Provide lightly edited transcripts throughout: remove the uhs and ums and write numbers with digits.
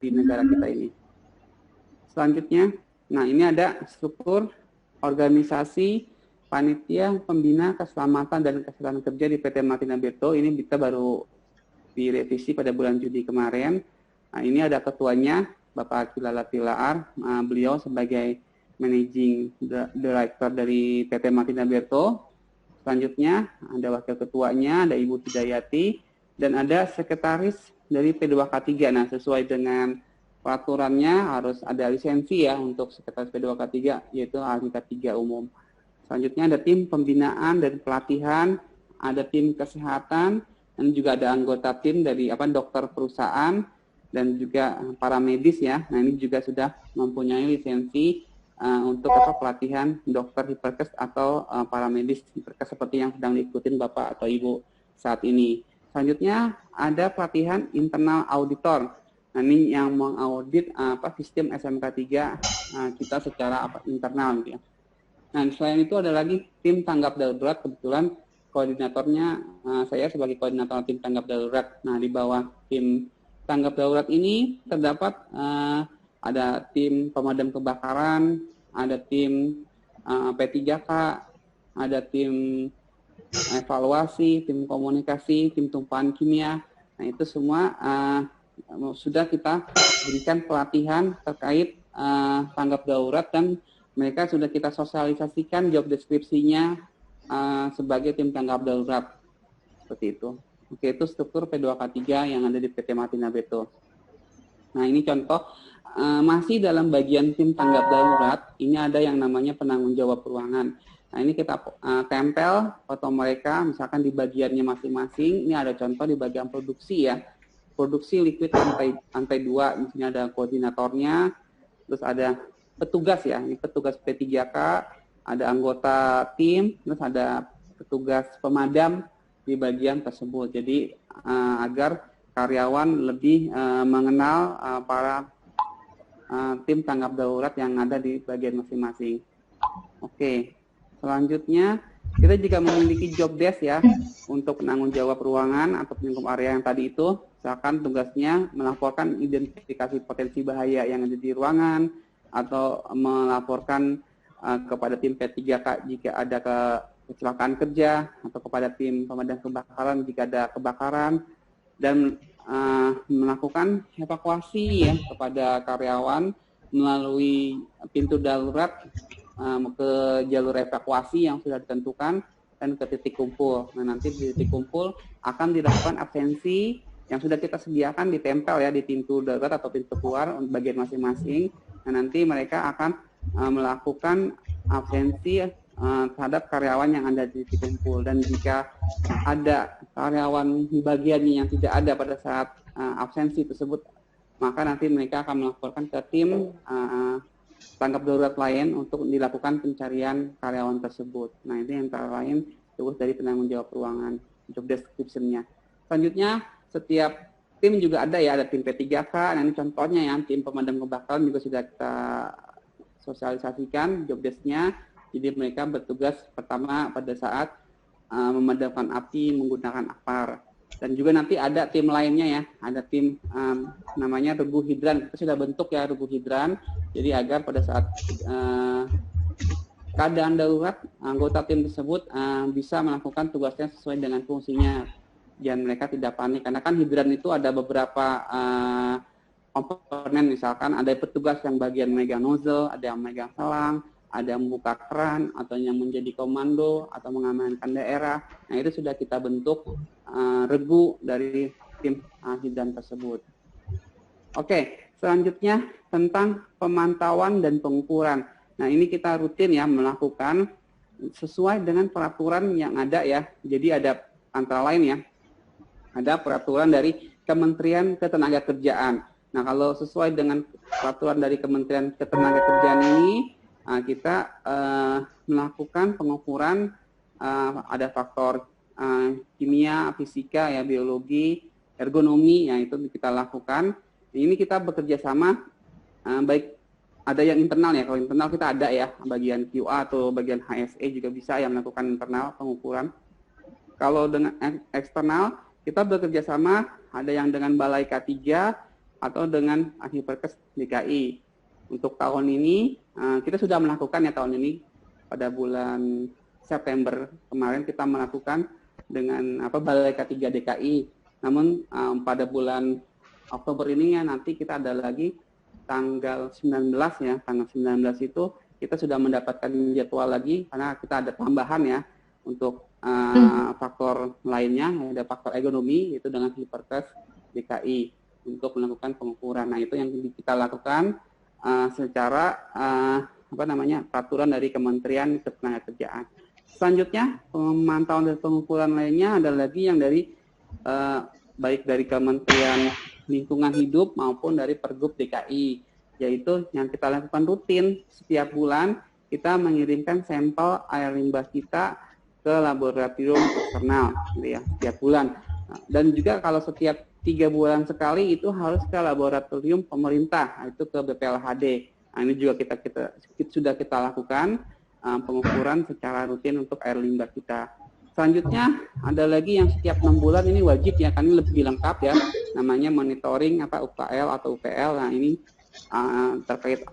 di negara kita ini. Selanjutnya, nah ini ada struktur organisasi panitia pembina keselamatan dan kesehatan kerja di PT Martina Berto. Ini kita baru direvisi pada bulan Juni kemarin. Nah, ini ada ketuanya, Bapak Kilala Pilaar, beliau sebagai Managing Director dari PT Martina Berto. Selanjutnya ada wakil ketuanya, ada Ibu Hidayati, dan ada sekretaris dari P2K3. Nah, sesuai dengan peraturannya harus ada lisensi ya untuk sekretaris P2K3, yaitu ahli K3 umum. Selanjutnya ada tim pembinaan dan pelatihan, ada tim kesehatan, dan juga ada anggota tim dari dokter perusahaan dan juga para medis ya. Nah, ini juga sudah mempunyai lisensi untuk pelatihan dokter hiperkes atau para medis hiperkes seperti yang sedang diikutin Bapak atau Ibu saat ini. Selanjutnya ada pelatihan internal auditor. Nah, ini yang mengaudit sistem SMK3 kita secara internal gitu ya. Nah, selain itu ada lagi tim tanggap darurat, kebetulan koordinatornya saya sebagai koordinator tim tanggap darurat. Nah, di bawah tim tanggap darurat ini terdapat ada tim pemadam kebakaran, ada tim P3K, ada tim evaluasi, tim komunikasi, tim tumpahan kimia. Nah, itu semua sudah kita berikan pelatihan terkait tanggap darurat dan mereka sudah kita sosialisasikan job deskripsinya sebagai tim tanggap darurat. Seperti itu. Oke, itu struktur P2K3 yang ada di PT Martina Berto. Nah, ini contoh masih dalam bagian tim tanggap darurat, ini ada yang namanya penanggung jawab ruangan. Nah, ini kita tempel foto mereka, misalkan di bagiannya masing-masing. Ini ada contoh di bagian produksi ya. Produksi liquid lantai 2, misalnya ada koordinatornya, terus ada petugas ya, ini petugas P3K, ada anggota tim, terus ada petugas pemadam di bagian tersebut. Jadi agar karyawan lebih mengenal para tim tanggap darurat yang ada di bagian masing-masing. Oke, selanjutnya kita juga memiliki job desk ya untuk penanggung jawab ruangan atau lingkup area yang tadi itu. Misalkan tugasnya melaporkan identifikasi potensi bahaya yang ada di ruangan atau melaporkan kepada tim P3K jika ada kecelakaan kerja atau kepada tim pemadam kebakaran jika ada kebakaran dan melakukan evakuasi ya kepada karyawan melalui pintu darurat ke jalur evakuasi yang sudah ditentukan dan ke titik kumpul. Nah, nanti di titik kumpul akan dilakukan absensi yang sudah kita sediakan ditempel ya di pintu darurat atau pintu keluar bagian masing-masing. Nah, nanti mereka akan melakukan absensi terhadap karyawan yang ada di titik kumpul, dan jika ada karyawan bagiannya yang tidak ada pada saat absensi tersebut, maka nanti mereka akan melaporkan ke tim tanggap darurat lain untuk dilakukan pencarian karyawan tersebut. Nah, ini antara lain tugas dari penanggung jawab ruangan, job description-nya. Selanjutnya, setiap tim juga ada ya, ada tim P3K, nah ini contohnya ya, tim pemadam kebakaran juga sudah kita sosialisasikan job desk-nya. Jadi mereka bertugas pertama pada saat memadamkan api menggunakan APAR. Dan juga nanti ada tim lainnya ya, ada tim namanya regu hidran. Kita sudah bentuk ya regu hidran, jadi agar pada saat keadaan darurat, anggota tim tersebut bisa melakukan tugasnya sesuai dengan fungsinya. Dan mereka tidak panik, karena kan hidran itu ada beberapa komponen, misalkan ada petugas yang bagian megang nozzle, ada yang megang selang, ada yang membuka keran, atau yang menjadi komando, atau mengamankan daerah. Nah, itu sudah kita bentuk regu dari tim hidran tersebut. Oke, selanjutnya tentang pemantauan dan pengukuran. Nah, ini kita rutin ya melakukan sesuai dengan peraturan yang ada ya. Jadi ada antara lain ya, ada peraturan dari Kementerian Ketenagakerjaan. Nah, kalau sesuai dengan peraturan dari Kementerian Ketenagakerjaan ini, kita melakukan pengukuran, ada faktor kimia, fisika, ya, biologi, ergonomi, yang itu kita lakukan. Ini kita bekerja sama, baik ada yang internal ya, kalau internal kita ada ya, bagian QA atau bagian HSE juga bisa yang melakukan internal pengukuran. Kalau dengan eksternal, kita bekerja sama, ada yang dengan Balai K3, atau dengan Hiperkes DKI. Untuk tahun ini kita sudah melakukan ya tahun ini pada bulan September kemarin kita melakukan dengan Balai K3 DKI. Namun pada bulan Oktober ini ya nanti kita ada lagi tanggal 19 ya, tanggal 19 itu kita sudah mendapatkan jadwal lagi karena kita ada tambahan ya untuk faktor lainnya, ada faktor ekonomi itu dengan Hiperkes DKI untuk melakukan pengukuran. Nah itu yang kita lakukan secara peraturan dari Kementerian Ketenagakerjaan. Selanjutnya pemantauan dan pengukuran lainnya ada lagi yang dari baik dari Kementerian Lingkungan Hidup maupun dari Pergub DKI, yaitu yang kita lakukan rutin setiap bulan kita mengirimkan sampel air limbah kita ke laboratorium eksternal gitu ya setiap bulan. Dan juga kalau setiap 3 bulan sekali itu harus ke laboratorium pemerintah, itu ke BPLHD. Nah, ini juga sudah kita lakukan pengukuran secara rutin untuk air limbah kita. Selanjutnya ada lagi yang setiap 6 bulan ini wajib ya, kan ini lebih lengkap ya, namanya monitoring UKL atau UPL. Nah ini terkait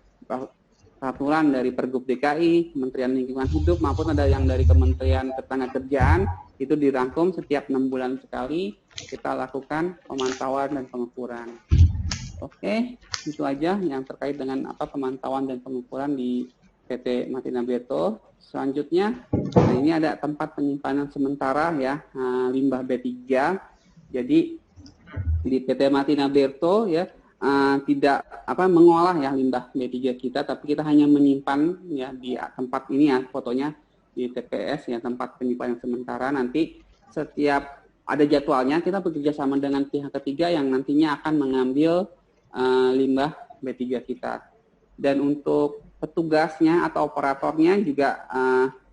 peraturan dari Pergub DKI, Kementerian Lingkungan Hidup maupun ada yang dari Kementerian Ketenagakerjaan, itu dirangkum setiap 6 bulan sekali kita lakukan pemantauan dan pengukuran. Oke, itu aja yang terkait dengan pemantauan dan pengukuran di PT Mati Naberto. Selanjutnya, ini ada tempat penyimpanan sementara ya limbah B3. Jadi di PT Mati Naberto ya tidak mengolah ya limbah B3 kita, tapi kita hanya menyimpan ya di tempat ini ya fotonya di TPS ya, tempat penyimpanan sementara. Nanti setiap ada jadwalnya kita bekerja sama dengan pihak ketiga yang nantinya akan mengambil limbah B3 kita. Dan untuk petugasnya atau operatornya juga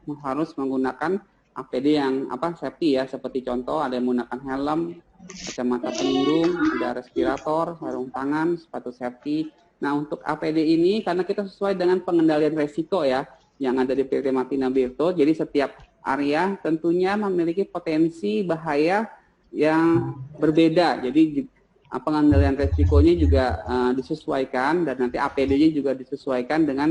harus menggunakan APD yang safety ya, seperti contoh ada yang menggunakan helm, kacamata pelindung, ada respirator, sarung tangan, sepatu safety. Nah untuk APD ini karena kita sesuai dengan pengendalian resiko ya yang ada di PT Mati Naberto, jadi setiap area tentunya memiliki potensi bahaya yang berbeda. Jadi pengendalian resikonya juga disesuaikan dan nanti APD-nya juga disesuaikan dengan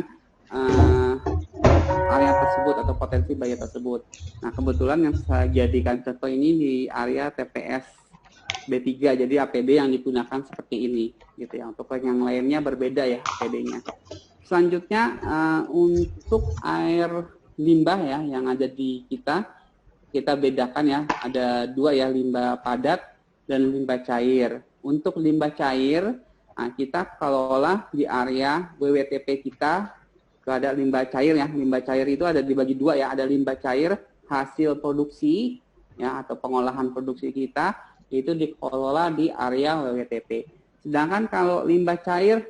area tersebut atau potensi bahaya tersebut. Nah kebetulan yang saya jadikan contoh ini di area TPS B3, jadi APD yang digunakan seperti ini gitu ya. Untuk yang lainnya berbeda ya APD-nya. Selanjutnya untuk air limbah ya yang ada di kita bedakan ya, ada 2 ya, limbah padat dan limbah cair. Untuk limbah cair kita kelola di area WWTP kita, ada limbah cair ya. Limbah cair itu ada dibagi 2 ya, ada limbah cair hasil produksi ya atau pengolahan produksi kita itu dikelola di area WWTP. Sedangkan kalau limbah cair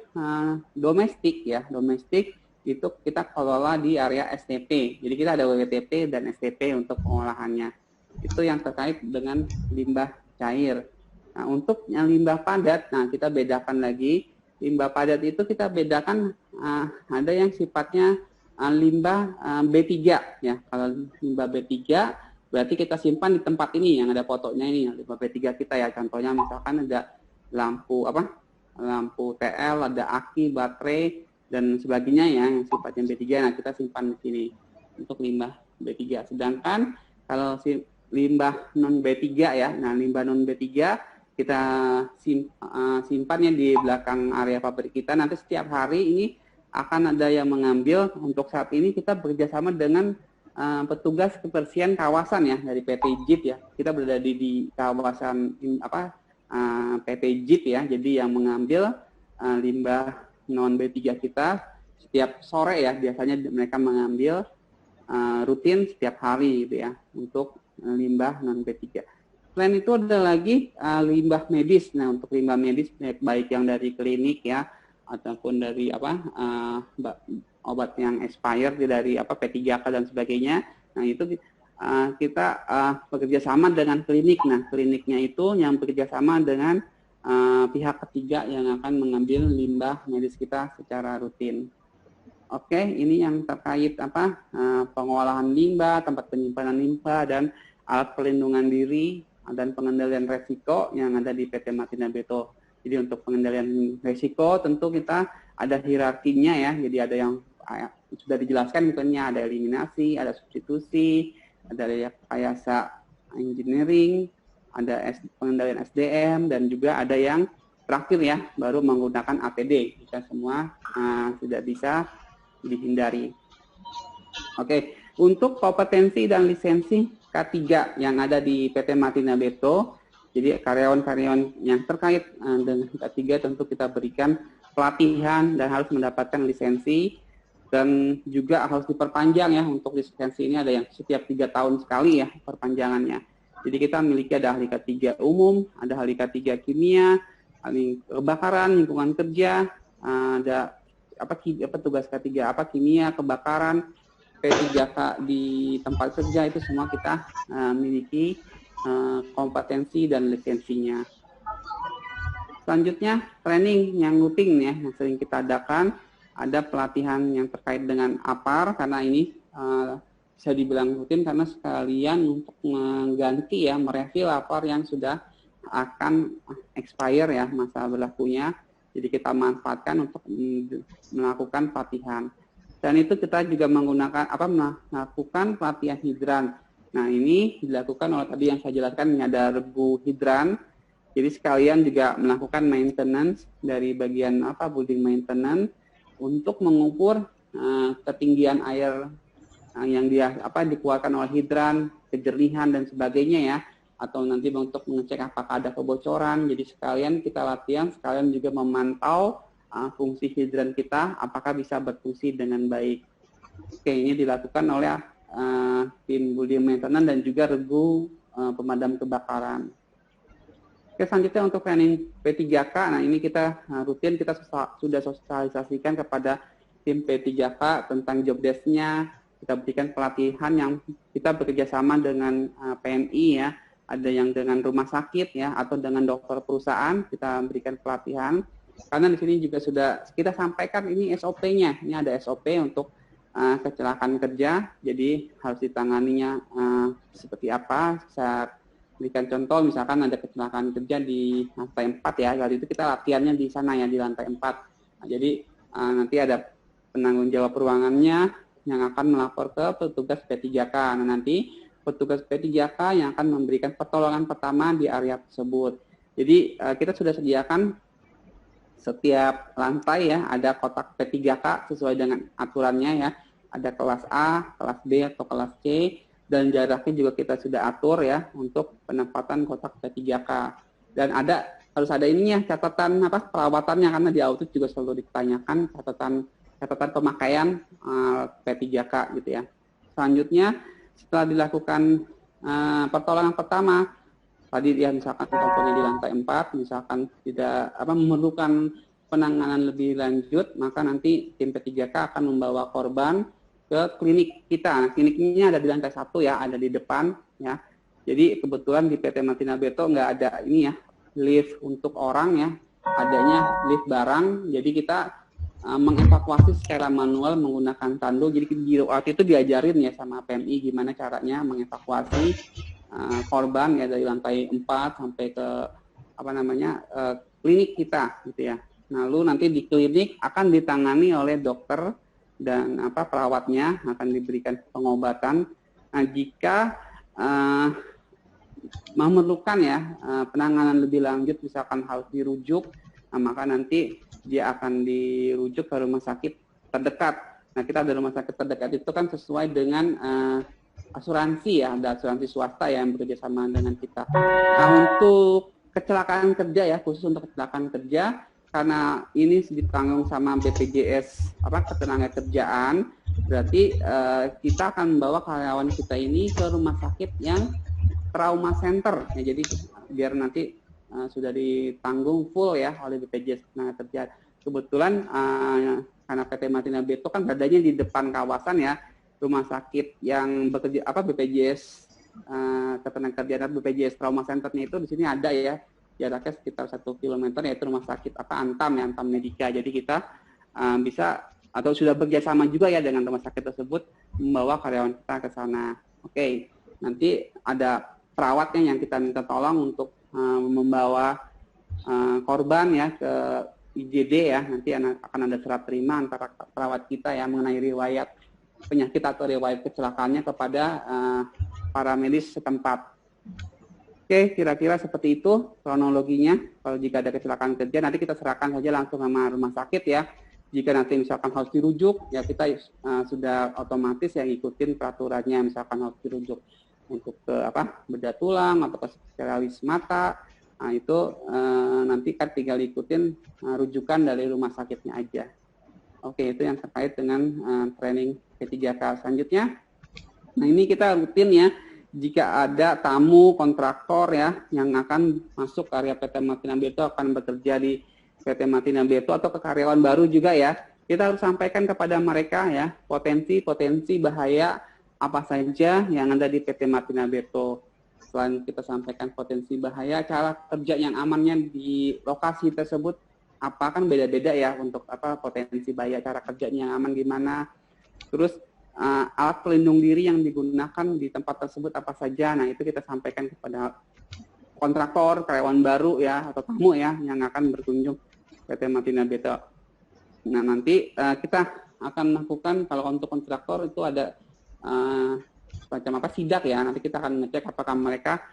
domestik ya, domestik itu kita kelola di area STP. Jadi kita ada WWTP dan STP untuk pengolahannya. Itu yang terkait dengan limbah cair. Nah, untuk yang limbah padat, nah kita bedakan lagi. Limbah padat itu kita bedakan ada yang sifatnya limbah B3 ya. Kalau limbah B3 berarti kita simpan di tempat ini yang ada fotonya ini, limbah B3 kita ya. Contohnya misalkan ada lampu lampu TL, ada aki, baterai dan sebagainya ya yang sifatnya B3. Nah, kita simpan di sini untuk limbah B3. Sedangkan kalau limbah non B3 ya. Nah, limbah non B3 kita simpannya di belakang area pabrik kita. Nanti setiap hari ini akan ada yang mengambil. Untuk saat ini kita bekerjasama dengan petugas kebersihan kawasan ya dari PT JIP ya. Kita berada di kawasan PT JIP ya. Jadi yang mengambil limbah non B3 kita setiap sore ya, biasanya mereka mengambil rutin setiap hari gitu ya untuk limbah non B3. Selain itu ada lagi limbah medis. Nah untuk limbah medis baik yang dari klinik ya ataupun dari obat yang expired dari P3K dan sebagainya. Nah itu kita bekerja sama dengan klinik. Nah kliniknya itu yang bekerja sama dengan pihak ketiga yang akan mengambil limbah medis kita secara rutin. Oke, ini yang terkait pengolahan limbah, tempat penyimpanan limbah dan alat pelindungan diri dan pengendalian resiko yang ada di PT Mati Naberto. Jadi untuk pengendalian risiko tentu kita ada hierarkinya ya. Jadi ada yang sudah dijelaskan, misalnya ada eliminasi, ada substitusi, ada rekayasa engineering, ada pengendalian SDM, dan juga ada yang terakhir ya, baru menggunakan APD. Kita semua tidak bisa dihindari. Oke, untuk kompetensi dan lisensi K3 yang ada di PT Martina Beto, jadi karyawan-karyawan yang terkait dengan K3 tentu kita berikan pelatihan dan harus mendapatkan lisensi, dan juga harus diperpanjang ya. Untuk lisensi ini ada yang setiap 3 tahun sekali ya perpanjangannya. Jadi kita memiliki ada ahli K3 umum, ada ahli K3 kimia, ahli kebakaran, lingkungan kerja, ada tugas K3 kimia, kebakaran, P3K di tempat kerja, itu semua kita miliki kompetensi dan lisensinya. Selanjutnya training yang rutin ya, yang sering kita adakan, ada pelatihan yang terkait dengan APAR, karena ini bisa dibilang rutin karena sekalian untuk mengganti ya, mereview APAR yang sudah akan expire ya masa berlakunya. Jadi kita manfaatkan untuk melakukan pelatihan. Dan itu kita juga melakukan pelatihan hidran. Nah, ini dilakukan oleh tadi yang saya jelaskan, ini ada regu hidran. Jadi sekalian juga melakukan maintenance dari bagian building maintenance untuk mengukur ketinggian air yang dikeluarkan oleh hidran, kejernihan dan sebagainya ya, atau nanti untuk mengecek apakah ada kebocoran. Jadi sekalian kita latihan, sekalian juga memantau fungsi hidran kita apakah bisa berfungsi dengan baik. Oke, ini dilakukan oleh tim building maintenance dan juga regu pemadam kebakaran. Oke, selanjutnya untuk training P3K, nah ini kita rutin kita sudah sosialisasikan kepada tim P3K tentang job desk-nya. Kita berikan pelatihan yang kita bekerjasama dengan PMI ya, ada yang dengan rumah sakit ya, atau dengan dokter perusahaan kita berikan pelatihan. Karena di sini juga sudah kita sampaikan ini SOP-nya, ini ada SOP untuk kecelakaan kerja, jadi harus ditanganinya seperti apa. Saya berikan contoh, misalkan ada kecelakaan kerja di lantai 4 ya, kali itu kita latihannya di sana ya, di lantai 4. Nah, jadi nanti ada penanggung jawab ruangannya yang akan melapor ke petugas P3K. Nah, nanti petugas P3K yang akan memberikan pertolongan pertama di area tersebut. Jadi kita sudah sediakan setiap lantai ya, ada kotak P3K sesuai dengan aturannya ya. Ada kelas A, kelas B, atau kelas C, dan jaraknya juga kita sudah atur ya untuk penempatan kotak P3K. Dan harus ada ininya, catatan perawatannya, karena di audit juga selalu ditanyakan catatan pemakaian P3K gitu ya. Selanjutnya setelah dilakukan pertolongan pertama, tadi ya misalkan contohnya di lantai 4, misalkan tidak memerlukan penanganan lebih lanjut, maka nanti tim P3K akan membawa korban ke klinik kita. Nah, kliniknya ada di lantai 1 ya, ada di depan ya. Jadi kebetulan di PT Martina Beto nggak ada ini ya, lift untuk orang ya, adanya lift barang. Jadi kita mengevakuasi secara manual menggunakan tandu. Jadi di waktu itu diajarin ya sama PMI gimana caranya mengevakuasi korban ya dari lantai 4 sampai ke klinik kita gitu ya. Lalu nanti di klinik akan ditangani oleh dokter dan perawatnya, akan diberikan pengobatan. Nah, jika memerlukan ya penanganan lebih lanjut, misalkan harus dirujuk, maka nanti dia akan dirujuk ke rumah sakit terdekat. Nah, kita ada rumah sakit terdekat itu kan sesuai dengan asuransi ya, ada asuransi swasta yang bekerja sama dengan kita. Nah, untuk kecelakaan kerja ya, khusus untuk kecelakaan kerja, karena ini ditanggung sama BPJS Ketenagakerjaan, berarti kita akan membawa karyawan kita ini ke rumah sakit yang trauma center ya, jadi biar nanti sudah ditanggung full ya oleh BPJS Ketenagakerjaan. Kebetulan karena PT Martina Beto kan beradanya di depan kawasan ya, rumah sakit yang bekerja BPJS Ketenagakerjaan, BPJS Trauma Centernya itu di sini ada ya, jaraknya sekitar 1 km, yaitu rumah sakit Antam ya, Antam Medika. Jadi kita bisa atau sudah bekerjasama juga ya dengan rumah sakit tersebut membawa karyawan kita ke sana. Oke, nanti ada perawatnya yang kita minta tolong untuk membawa korban ya ke IGD ya, nanti akan ada serah terima antara perawat kita ya mengenai riwayat penyakit atau riwayat kecelakaannya kepada para medis setempat. Oke, kira-kira seperti itu kronologinya. Kalau jika ada kecelakaan kerja, nanti kita serahkan saja langsung sama rumah sakit ya. Jika nanti misalkan harus dirujuk, ya kita sudah otomatis yang ikutin peraturannya, misalkan harus dirujuk untuk ke bedah tulang atau ke spesialis mata. Nah itu nanti kan tinggal ikutin rujukan dari rumah sakitnya aja. Oke, itu yang terkait dengan training P3K. Selanjutnya, nah ini kita rutin ya, jika ada tamu kontraktor ya yang akan masuk ke area PT Martina Berto, akan bekerja di PT Martina Berto atau ke karyawan baru juga ya, kita harus sampaikan kepada mereka ya potensi bahaya apa saja yang ada di PT Martina Berto. Selain kita sampaikan potensi bahaya, cara kerja yang amannya di lokasi tersebut apa, kan beda-beda ya untuk potensi bahaya, cara kerjanya yang aman gimana. Terus alat pelindung diri yang digunakan di tempat tersebut apa saja. Nah, itu kita sampaikan kepada kontraktor, karyawan baru ya atau tamu ya yang akan berkunjung PT Martina Berto. Nah, nanti kita akan lakukan, kalau untuk kontraktor itu ada macam sidak ya, nanti kita akan ngecek apakah mereka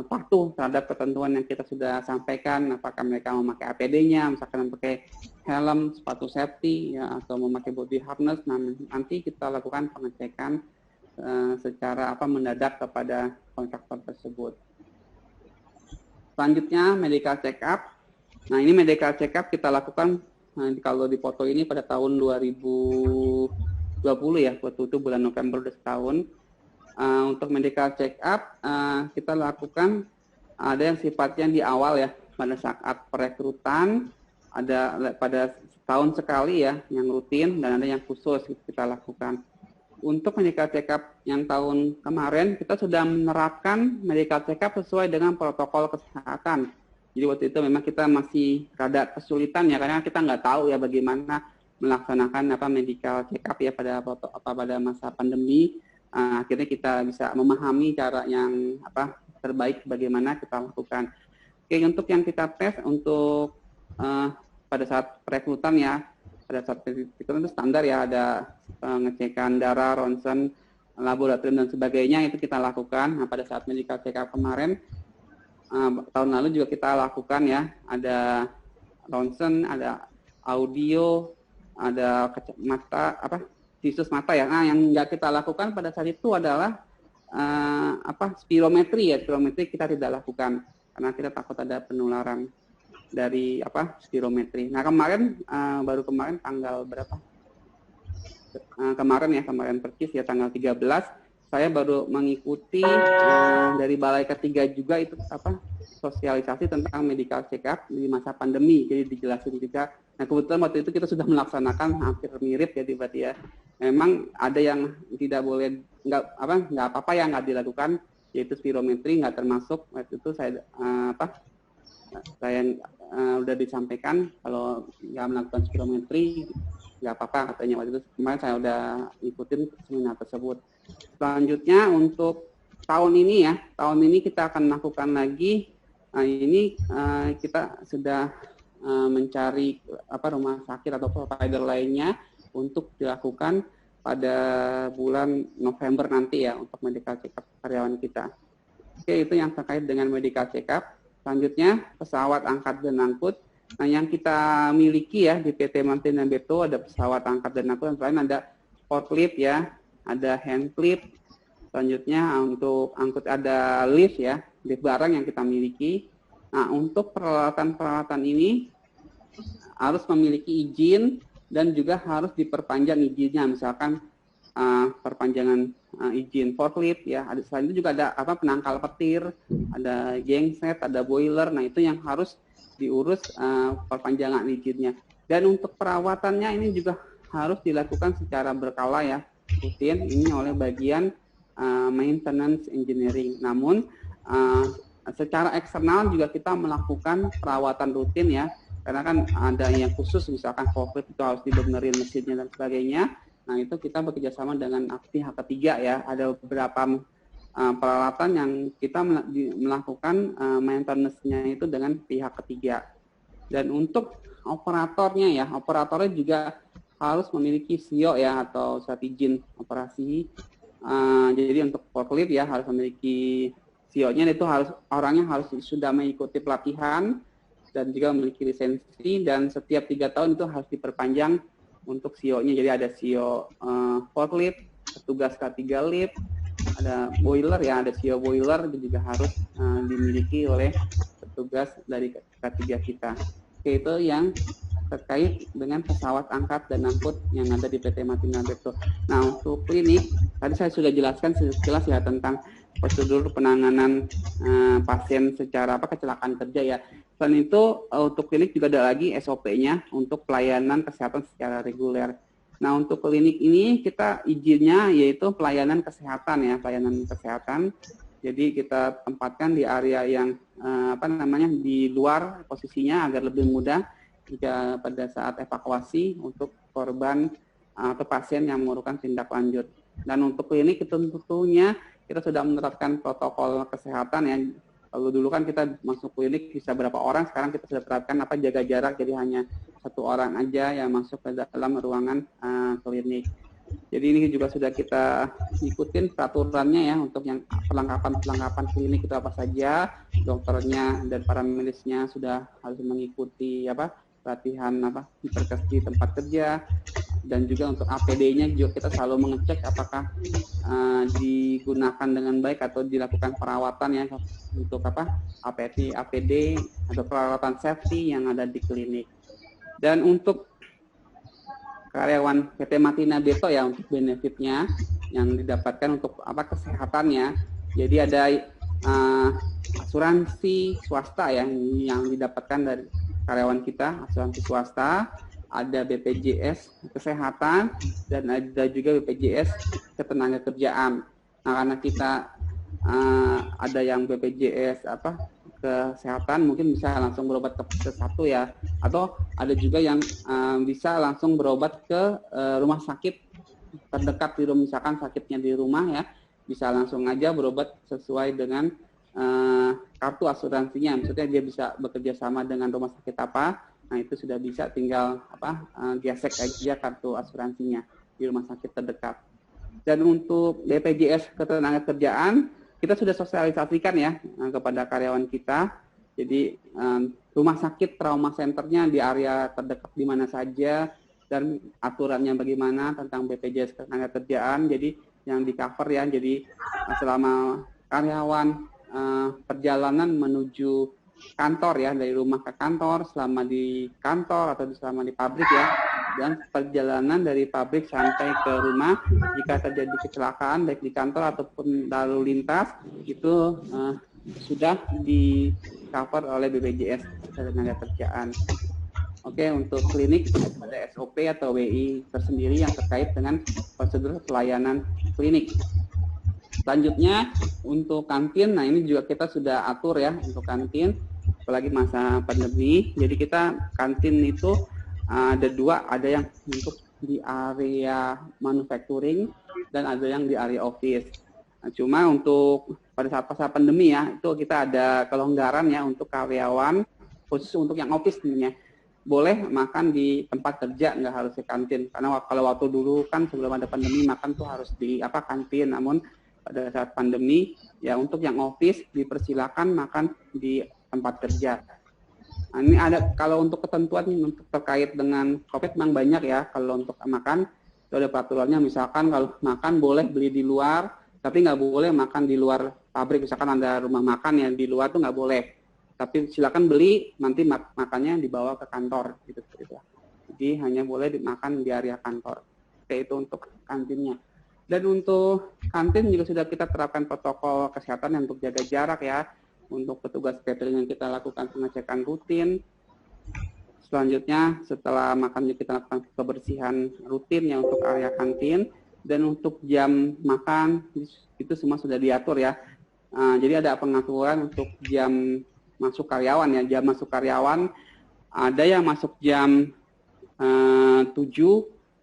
patuh terhadap ketentuan yang kita sudah sampaikan, apakah mereka memakai APD-nya, misalkan memakai helm, sepatu safety ya, atau memakai body harness. Nah, nanti kita lakukan pengecekan secara mendadak kepada kontraktor tersebut. Selanjutnya medical check up. Nah, ini medical check up kita lakukan kalau di foto ini pada tahun 2020 ya, waktu itu bulan November udah setahun. Untuk medical check up kita lakukan ada yang sifatnya di awal ya, pada saat perekrutan, ada pada setahun sekali ya yang rutin, dan ada yang khusus kita lakukan. Untuk medical check up yang tahun kemarin kita sudah menerapkan medical check up sesuai dengan protokol kesehatan. Jadi waktu itu memang kita masih rada kesulitan ya, karena kita nggak tahu ya bagaimana melaksanakan medical check up ya pada masa pandemi. Akhirnya kita bisa memahami cara yang terbaik bagaimana kita lakukan. Oke, untuk yang kita tes untuk pada saat perekrutan ya, pada saat perekrutan itu standar ya, ada pengecekan darah, ronsen, laboratorium dan sebagainya, itu kita lakukan. Nah, pada saat medical check up kemarin tahun lalu juga kita lakukan ya, ada ronsen, ada audio, ada mata visus mata ya. Nah, yang nggak kita lakukan pada saat itu adalah spirometri ya. Spirometri kita tidak lakukan karena kita takut ada penularan dari spirometri. Nah, kemarin baru kemarin tanggal berapa? Kemarin persis ya tanggal 13 saya baru mengikuti dari balai ketiga juga itu sosialisasi tentang medical check up di masa pandemi. Jadi dijelasin juga. Nah, kebetulan waktu itu kita sudah melaksanakan hampir mirip ya, berarti ya. Memang ada yang tidak boleh, nggak apa-apa yang nggak dilakukan, yaitu spirometri nggak termasuk. Waktu itu saya udah disampaikan kalau nggak melakukan spirometri nggak apa-apa katanya. Waktu itu kemarin saya udah ikutin seminar tersebut. Selanjutnya untuk tahun ini kita akan lakukan lagi. Nah, ini kita sudah mencari rumah sakit atau provider lainnya untuk dilakukan pada bulan November nanti ya untuk medical check up karyawan kita. Oke, itu yang terkait dengan medical check up. Selanjutnya pesawat angkat dan angkut. Nah, yang kita miliki ya di PT Martina Berto ada pesawat angkat dan angkut, selain ada forklift ya, ada hand lift. Selanjutnya untuk angkut ada lift ya, lift barang yang kita miliki. Nah, untuk peralatan-peralatan ini harus memiliki izin dan juga harus diperpanjang izinnya, misalkan perpanjangan izin forklift ya. Selain itu juga ada penangkal petir, ada genset, ada boiler. Nah, itu yang harus diurus perpanjangan izinnya. Dan untuk perawatannya ini juga harus dilakukan secara berkala ya, rutin ini oleh bagian maintenance engineering. Namun secara eksternal juga kita melakukan perawatan rutin ya, karena kan ada yang khusus, misalkan forklift itu harus dibenerin mesinnya dan sebagainya. Nah, itu kita bekerjasama dengan pihak ketiga ya, ada beberapa peralatan yang kita melakukan maintenance-nya itu dengan pihak ketiga. Dan untuk operatornya ya, operatornya juga harus memiliki SIO ya, atau surat izin operasi. Jadi untuk forklift ya harus memiliki SIO-nya, itu harus orangnya harus sudah mengikuti pelatihan dan juga memiliki lisensi, dan setiap 3 tahun itu harus diperpanjang untuk SIO-nya. Jadi ada SIO forklift, petugas K3 lift, ada boiler ya, ada SIO boiler, itu juga harus dimiliki oleh petugas dari K3 kita. Oke, itu yang terkait dengan pesawat angkat dan angkut yang ada di PT Martina Bechtel. Nah, untuk klinik, tadi saya sudah jelaskan sekilas ya tentang prosedur penanganan pasien secara kecelakaan kerja ya. Selain itu, untuk klinik juga ada lagi SOP-nya untuk pelayanan kesehatan secara reguler. Nah, untuk klinik ini kita izinnya yaitu pelayanan kesehatan ya, pelayanan kesehatan. Jadi kita tempatkan di area yang di luar posisinya agar lebih mudah jika pada saat evakuasi untuk korban atau pasien yang memerlukan tindak lanjut. Dan untuk klinik itu tentunya kita sudah menerapkan protokol kesehatan ya. Kalau dulu kan kita masuk klinik bisa berapa orang, sekarang kita sudah terapkan jaga jarak, jadi hanya 1 orang aja yang masuk ke dalam ruangan klinik. Jadi ini juga sudah kita ikutin peraturannya ya, untuk yang perlengkapan klinik itu apa saja, dokternya dan para medisnya sudah harus mengikuti pelatihan di tempat kerja, dan juga untuk APD-nya juga kita selalu mengecek apakah digunakan dengan baik atau dilakukan perawatan ya untuk APD atau perawatan safety yang ada di klinik. Dan untuk karyawan PT Martina Bechtel ya, untuk benefitnya yang didapatkan untuk kesehatannya, jadi ada asuransi swasta ya yang didapatkan dari karyawan kita, asuransi swasta, ada BPJS kesehatan, dan ada juga BPJS ketenagakerjaan. Nah, karena kita ada yang BPJS kesehatan mungkin bisa langsung berobat ke satu ya, atau ada juga yang bisa langsung berobat ke rumah sakit terdekat di rumah, misalkan sakitnya di rumah ya, bisa langsung aja berobat sesuai dengan kartu asuransinya. Maksudnya dia bisa bekerja sama dengan rumah sakit apa, nah itu sudah bisa tinggal gesek aja kartu asuransinya di rumah sakit terdekat. Dan untuk BPJS ketenagakerjaan kita sudah sosialisasikan ya kepada karyawan kita. Jadi rumah sakit trauma centernya di area terdekat di mana saja, dan aturannya bagaimana tentang BPJS ketenagakerjaan. Jadi yang di cover ya. Jadi selama karyawan perjalanan menuju kantor ya, dari rumah ke kantor, selama di kantor atau selama di pabrik ya, dan perjalanan dari pabrik sampai ke rumah jika terjadi kecelakaan baik di kantor ataupun lalu lintas, itu sudah di cover oleh BPJS ketenagakerjaan. Oke, untuk klinik ada SOP atau WI tersendiri yang terkait dengan prosedur pelayanan klinik. Selanjutnya untuk kantin, nah ini juga kita sudah atur ya untuk kantin, apalagi masa pandemi. Jadi kita kantin itu ada 2, ada yang untuk di area manufacturing dan ada yang di area office. Nah, cuma untuk pada saat masa pandemi ya, itu kita ada kelonggaran ya untuk karyawan, khusus untuk yang office sebenarnya. Boleh makan di tempat kerja, nggak harus di kantin. Karena kalau waktu dulu kan sebelum ada pandemi makan tuh harus di kantin. Namun pada saat pandemi ya untuk yang office dipersilakan makan di tempat kerja. Nah, ini ada kalau untuk ketentuan untuk terkait dengan COVID memang banyak ya. Kalau untuk makan itu ada peraturannya. Misalkan kalau makan boleh beli di luar, tapi nggak boleh makan di luar pabrik. Misalkan ada rumah makan yang di luar tuh nggak boleh. Tapi silakan beli, nanti makannya dibawa ke kantor gitu. Jadi hanya boleh dimakan di area kantor. Oke, itu untuk kantinnya. Dan untuk kantin juga sudah kita terapkan protokol kesehatan untuk jaga jarak ya. Untuk petugas catering yang kita lakukan pengecekan rutin. Selanjutnya setelah makan kita lakukan kebersihan rutin ya untuk area kantin. Dan untuk jam makan itu semua sudah diatur ya. Jadi ada pengaturan untuk jam masuk karyawan ya. Jam masuk karyawan ada yang masuk jam 7,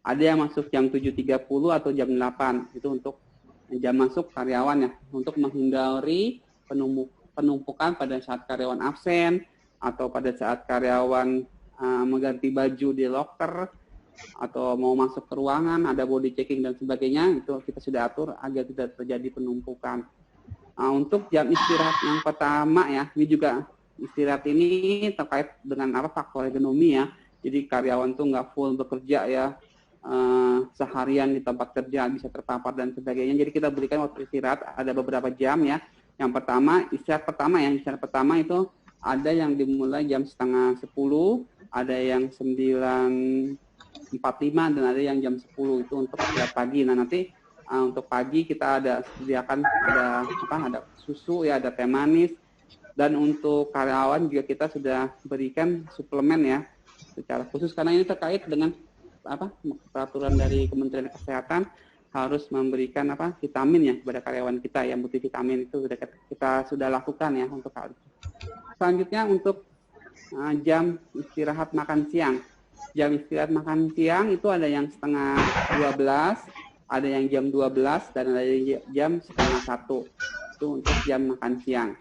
ada yang masuk jam 7.30 atau jam 8. Itu untuk jam masuk karyawan ya, untuk menghindari penumpukan pada saat karyawan absen atau pada saat karyawan mengganti baju di locker atau mau masuk ke ruangan, ada body checking dan sebagainya, itu kita sudah atur agar tidak terjadi penumpukan. Untuk jam istirahat yang pertama ya, ini juga istirahat ini terkait dengan faktor ergonomi ya. Jadi karyawan tuh nggak full bekerja ya, seharian di tempat kerja bisa terpapar dan sebagainya. Jadi kita berikan waktu istirahat ada beberapa jam ya. Yang pertama, istirahat pertama itu ada yang dimulai jam 9:30, ada yang 9:45 dan ada yang jam 10 itu untuk istirahat pagi. Nah nanti untuk pagi kita ada sediakan ada susu ya, ada teh manis, dan untuk karyawan juga kita sudah berikan suplemen ya secara khusus karena ini terkait dengan peraturan dari Kementerian Kesehatan harus memberikan vitamin ya kepada karyawan kita yang butuh vitamin, itu kita sudah lakukan ya untuk hal itu. Selanjutnya untuk jam istirahat makan siang. Jam istirahat makan siang itu ada yang 11:30, ada yang jam 12 dan ada yang jam 12:30. Itu untuk jam makan siang.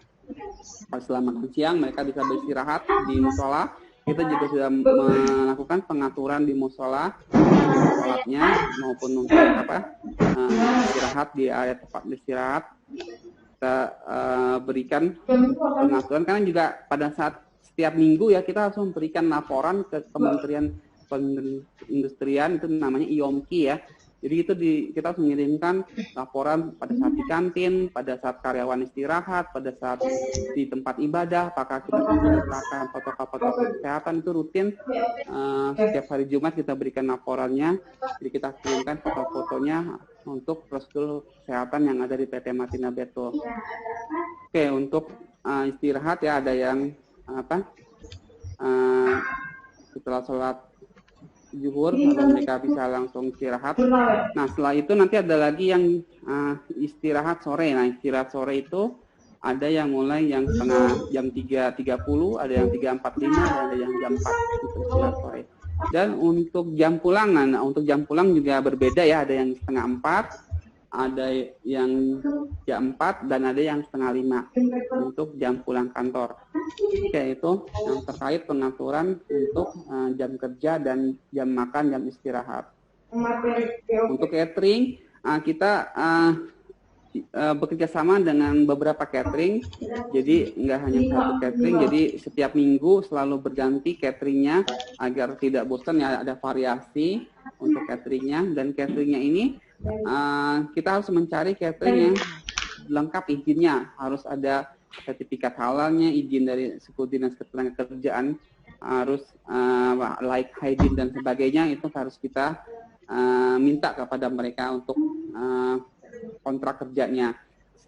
Setelah makan siang mereka bisa beristirahat di musola. Kita juga sudah melakukan pengaturan di musola sholatnya maupun untuk istirahat di area tempat istirahat. Kita berikan pengaturan karena juga pada saat setiap minggu ya kita harus memberikan laporan ke Kementerian Perindustrian, itu namanya IOMKI ya. Jadi itu kita harus mengirimkan laporan pada saat di kantin, pada saat karyawan istirahat, pada saat di tempat ibadah, apakah kita menerapkan protokol kesehatan, itu rutin. Setiap hari Jumat kita berikan laporannya, jadi kita kirimkan foto-fotonya untuk prosedur kesehatan yang ada di PT Martina Berto. Oke, untuk istirahat ya ada yang setelah sholat zuhur kalau mereka bisa langsung istirahat. Nah setelah itu nanti ada lagi yang istirahat sore. Nah istirahat sore itu ada yang mulai yang jam 3:30, ada yang 3:45, ada yang jam 4 itu istirahat sore. Dan untuk jam pulang, nah untuk jam pulang juga berbeda ya, ada yang 4:30, ada yang jam 4 dan ada yang 4:30 untuk jam pulang kantor. Oke, itu yang terkait pengaturan untuk jam kerja dan jam makan, jam istirahat. Untuk catering, kita bekerja sama dengan beberapa catering, jadi nggak hanya satu catering, jadi setiap minggu selalu berganti cateringnya agar tidak bosan ya, ada variasi untuk cateringnya. Dan cateringnya ini kita harus mencari catering yang lengkap izinnya, harus ada sertifikat halalnya, izin dari suku dinas ketenagakerjaan, harus like hygiene dan sebagainya, itu harus kita minta kepada mereka untuk kontrak kerjanya.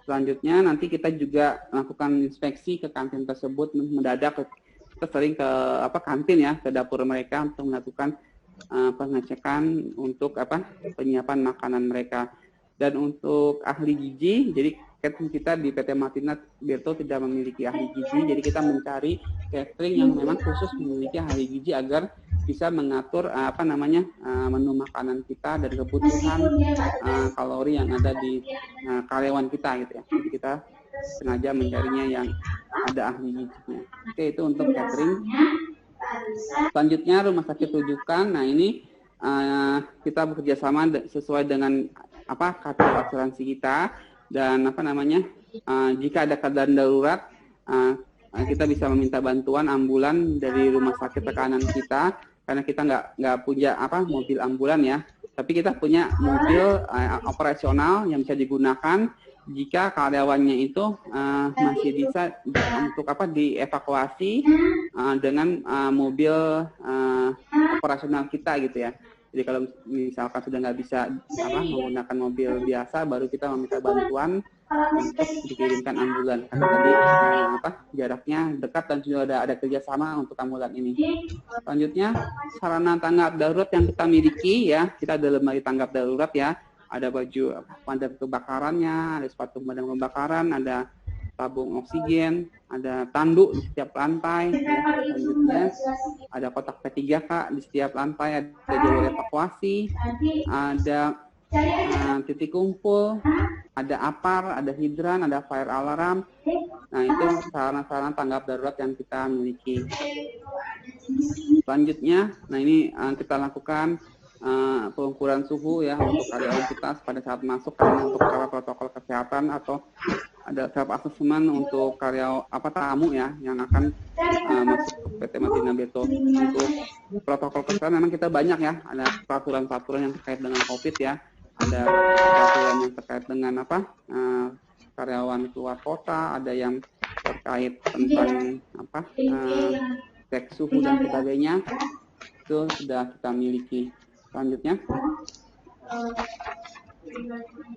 Selanjutnya nanti kita juga melakukan inspeksi ke kantin tersebut mendadak. Kita sering ke kantin ya, ke dapur mereka untuk melakukan pengecekan untuk penyiapan makanan mereka. Dan untuk ahli gizi, jadi kita di PT Martina Berto tidak memiliki ahli gizi, jadi kita mencari catering yang memang khusus memiliki ahli gizi agar bisa mengatur menu makanan kita dan kebutuhan kalori yang ada di karyawan kita gitu ya. Jadi kita sengaja mencarinya yang ada ahli gizinya. Oke, itu untuk catering. Selanjutnya rumah sakit rujukan. Nah ini kita bekerja sama sesuai dengan kartu asuransi kita, dan jika ada keadaan darurat kita bisa meminta bantuan ambulan dari rumah sakit tekanan kita, karena kita nggak punya mobil ambulan ya, tapi kita punya mobil operasional yang bisa digunakan jika karyawannya itu masih bisa untuk dievakuasi dengan mobil operasional kita gitu ya. Jadi kalau misalkan sudah nggak bisa menggunakan mobil biasa, baru kita meminta bantuan untuk dikirimkan ambulan. Karena tadi jaraknya dekat dan sudah ada kerjasama untuk ambulan ini. Selanjutnya sarana tanggap darurat yang kita miliki ya, kita ada lemari tanggap darurat ya. Ada baju pemadam kebakarannya, ada sepatu pemadam kebakaran, ada tabung oksigen, ada tanduk di setiap lantai. Ya. Selanjutnya ada kotak P3K di setiap lantai, ada jalur evakuasi, ada titik kumpul, ada APAR, ada hidran, ada fire alarm. Nah, itu sarana-sarana tanggap darurat yang kita miliki. Selanjutnya, nah ini kita lakukan pengukuran suhu ya untuk karyawan kita pada saat masuk, karena untuk protokol kesehatan atau ada self assessment untuk tamu ya yang akan masuk ke PT Matina Beto. Untuk protokol kesehatan memang kita banyak ya, ada peraturan-peraturan yang terkait dengan COVID ya, ada peraturan yang terkait dengan karyawan keluar kota, ada yang terkait tentang cek suhu dan sebagainya, itu sudah kita miliki. Selanjutnya,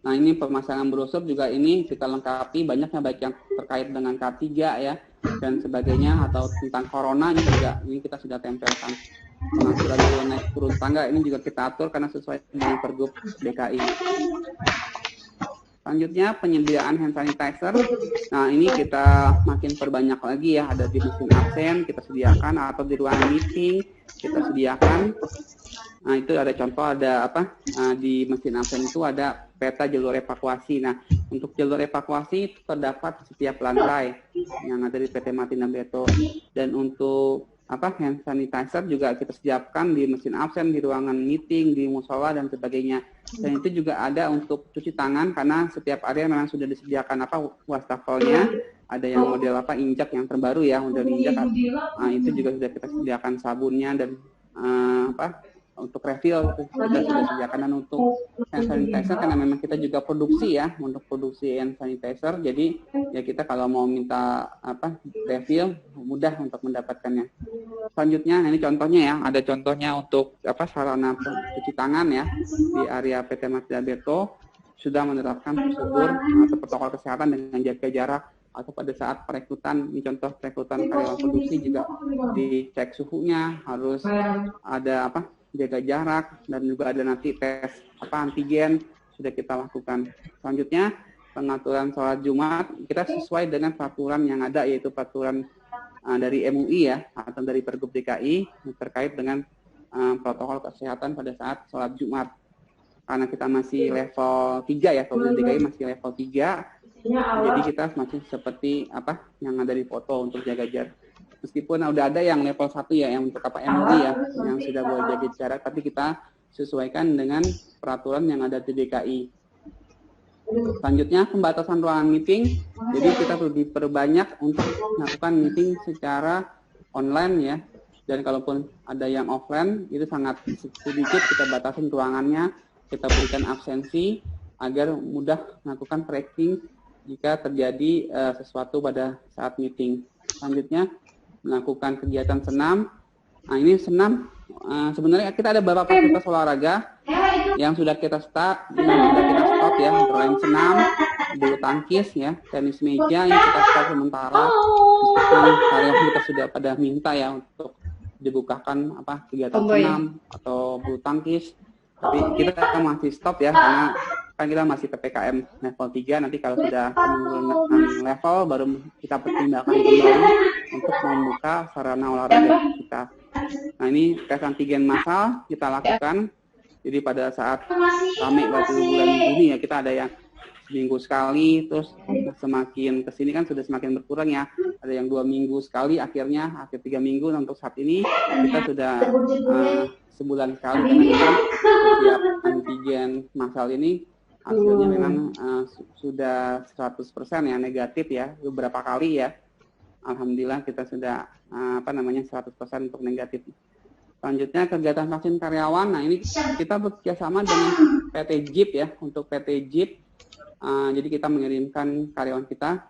nah ini pemasangan brosur juga ini kita lengkapi banyaknya, baik yang terkait dengan K3 ya dan sebagainya, atau tentang corona ini kita sudah tempelkan. Pengaturan naik turun tangga ini juga kita atur karena sesuai dengan Pergub DKI. Selanjutnya penyediaan hand sanitizer. Nah ini kita makin perbanyak lagi ya, ada di mesin absen kita sediakan, atau di ruang meeting kita sediakan. Nah itu ada contoh, ada di mesin absen itu ada peta jalur evakuasi. Nah untuk jalur evakuasi terdapat di setiap lantai yang ada di PT Matina Beto. Dan untuk hand sanitizer juga kita siapkan di mesin absen, di ruangan meeting, di musola dan sebagainya. Dan itu juga ada untuk cuci tangan, karena setiap area memang sudah disediakan wastafelnya. Ada yang model injak yang terbaru ya, model injak. Nah itu juga sudah kita sediakan sabunnya, dan untuk refill kita sudah sediakan. Dan untuk hand sanitizer karena memang kita juga produksi ya, untuk produksi hand sanitizer, jadi ya kita kalau mau minta refill mudah untuk mendapatkannya. Selanjutnya, nah ini contohnya ya, ada contohnya untuk sarana cuci tangan ya di area PT Matina Beto sudah menerapkan prosedur atau protokol kesehatan dengan jaga jarak, atau pada saat perekrutan, ini contoh perekrutan karyawan produksi juga dicek suhunya, harus ada jaga jarak, dan juga ada nanti tes antigen sudah kita lakukan. Selanjutnya pengaturan sholat Jumat kita sesuai dengan peraturan yang ada, yaitu peraturan dari MUI ya, atau dari Pergub DKI terkait dengan protokol kesehatan pada saat sholat Jumat. Karena kita masih level 3 ya, Pergub DKI masih level 3, jadi kita masih seperti yang ada di foto untuk jaga jarak. Meskipun udah ada yang level 1 ya, yang untuk MUI ya, yang sudah boleh jaga jarak, tapi kita sesuaikan dengan peraturan yang ada di DKI. Selanjutnya pembatasan ruangan meeting, jadi kita perlu diperbanyak untuk melakukan meeting secara online ya, dan kalaupun ada yang offline itu sangat sedikit, kita batasin ruangannya, kita berikan absensi agar mudah melakukan tracking jika terjadi sesuatu pada saat meeting. Selanjutnya melakukan kegiatan senam. Nah ini senam sebenarnya kita ada beberapa fasilitas olahraga yang sudah kita stop ya, antara lain senam, bulu tangkis ya, tenis meja yang kita stop sementara, meskipun karyawan kita sudah pada minta ya untuk dibukakan kegiatan senam atau bulu tangkis, tapi kita masih stop ya, karena kan kita masih PPKM level 3, nanti kalau sudah penurunan level baru kita pertimbangkan kembali untuk membuka sarana olahraga kita. Nah ini tes antigen massal kita lakukan. Jadi pada saat kami waktu bulan Juni ya, kita ada yang seminggu sekali, terus semakin kesini kan sudah semakin berkurang ya. Ada yang 2 minggu sekali, akhir 3 minggu. Nah, untuk saat ini kita sudah sebulan sekali, karena kita setiap antigen massal ini hasilnya memang sudah 100% ya negatif ya, beberapa kali ya. Alhamdulillah kita sudah 100% untuk negatif. Selanjutnya kegiatan vaksin karyawan. Nah ini kita bekerjasama dengan PT JIP ya, untuk PT JIP. Jadi kita mengirimkan karyawan kita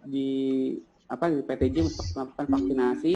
di PT JIP untuk melakukan vaksinasi.